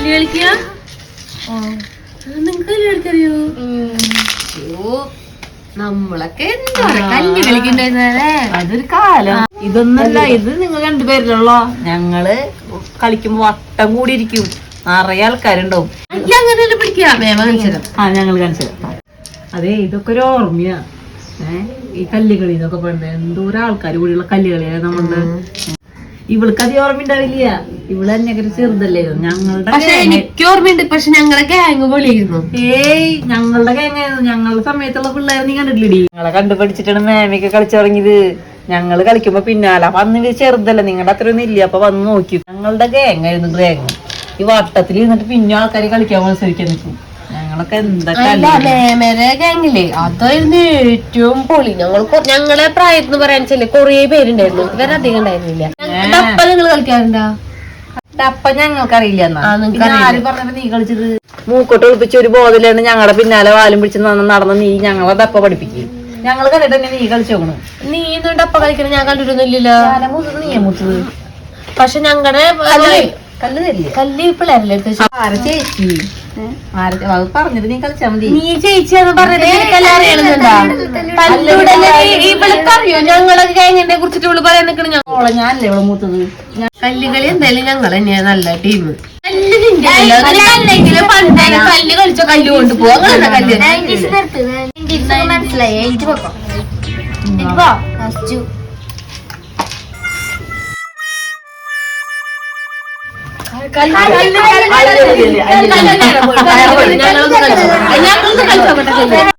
കല്ല് കളിക്കുക. നിങ്ങക്ക് കല്ല് കളിക്കറിയോ? നമ്മളൊക്കെ എന്താ കല്ല് കളിക്കണ്ടായിരുന്നേ. അതൊരു കാലം. ഇതൊന്നല്ല, ഇത് നിങ്ങൾ രണ്ടുപേരിലുള്ളോ. ഞങ്ങള് കളിക്കുമ്പോ വട്ടം കൂടി ഇരിക്കും, നിറയെ ആൾക്കാരുണ്ടാവും. അങ്ങനെ പിടിക്കാം. ഞങ്ങൾ കാണിച്ചത്. അതെ, ഇതൊക്കെ ഒരു ഓർമ്മയാ. ഈ കല്ലുകളി എന്നൊക്കെ പറയുന്നത് എന്തോരം ആൾക്കാർ കൂടിയുള്ള കല്ലുകളിയാണ് നമ്മളുടെ. ഇവൾക്ക് അധികം ഓർമ്മ ഉണ്ടാവില്ല, ഇവള് തന്നെ ഒരു ചെറുതല്ലേ ഞങ്ങളുടെ. എനിക്ക് ഓർമ്മയുണ്ട്, പക്ഷെ ഞങ്ങളെ ഗ്യാങ് പൊളിയായിരുന്നു. ഞങ്ങളുടെ ഗ്യാങ്ങായിരുന്നു. ഞങ്ങളുടെ സമയത്തുള്ള പിള്ളേർ നീ കണ്ടിട്ടില്ലടി. ഞങ്ങളെ കണ്ടുപഠിച്ചിട്ടാണ് മേമയൊക്കെ കളിച്ചു തുടങ്ങിയത്. ഞങ്ങള് കളിക്കുമ്പോ പിന്നാലെ. അപ്പൊ അന്ന് ചെറുതല്ല, നിങ്ങളുടെ അത്രയൊന്നും ഇല്ല. അപ്പൊ വന്ന് നോക്കി. ഞങ്ങളുടെ ഗ്യാങ്ങായിരുന്നു ഗ്യാങ്. ഈ വട്ടത്തിൽ ഇരുന്നിട്ട് പിന്നെ ആൾക്കാര് കളിക്കാൻ മത്സരിക്കാൻ നിൽക്കും. ഞങ്ങളൊക്കെ ഗ്യാങ്ങില്ലേ, അതായിരുന്നു ഏറ്റവും പൊളി. ഞങ്ങളെ പ്രായത്തിന് പറയാൻ വെച്ചാല് കൊറേ പേരുണ്ടായിരുന്നു, ഇവരെ അധികം ഉണ്ടായിരുന്നില്ല. ഡപ്പ നിങ്ങൾ കളിക്കാറുണ്ടോ? ഡപ്പ ഞങ്ങൾക്കറിയില്ല. ആര് പറഞ്ഞപ്പോ നീ കളിച്ചത്? മൂക്കോട്ട് ഒളിപ്പിച്ച് ഒരു ബോധലാണ് ഞങ്ങളുടെ പിന്നാലെ വാലും പിടിച്ച് നടന്ന നീ ഞങ്ങളെ ഡപ്പ പഠിപ്പിക്കും. ഞങ്ങൾ കണ്ടിട്ട് തന്നെ നീ കളിച്ചു നോക്കണു. നീ ഇന്ന് ഡപ്പ കളിക്കണം ഞാൻ കണ്ടിട്ടൊന്നുമില്ലല്ലോ. നീ മൂത്തത്. പക്ഷെ ഞങ്ങളുടെ കല്ല് തരില്ലേ? കല്ല് പിള്ളേരല്ലേ ആരെ ചേച്ചി? പറഞ്ഞിട്ട് നീ കളിച്ചാ മതി. നീ ചേച്ചിയാന്ന് പറഞ്ഞത് ഇവൾക്കറിയോ ഞങ്ങളെ ഗ്യാങ്ങിനെ കുറിച്ചിട്ട് ഇവള് പറയാൻ നിൽക്കണം. ഞാനല്ലേ ഇവിടെ മൂത്തത്. കല്ലുകളി എന്തായാലും ഞങ്ങൾ തന്നെയാ നല്ല ടീം. കല്ല് കളിച്ചോ, കല്ല് കൊണ്ടുപോവാ. മനസ്സിലായി. ഞങ്ങളൊന്ന് കളിച്ചോട്ടെ.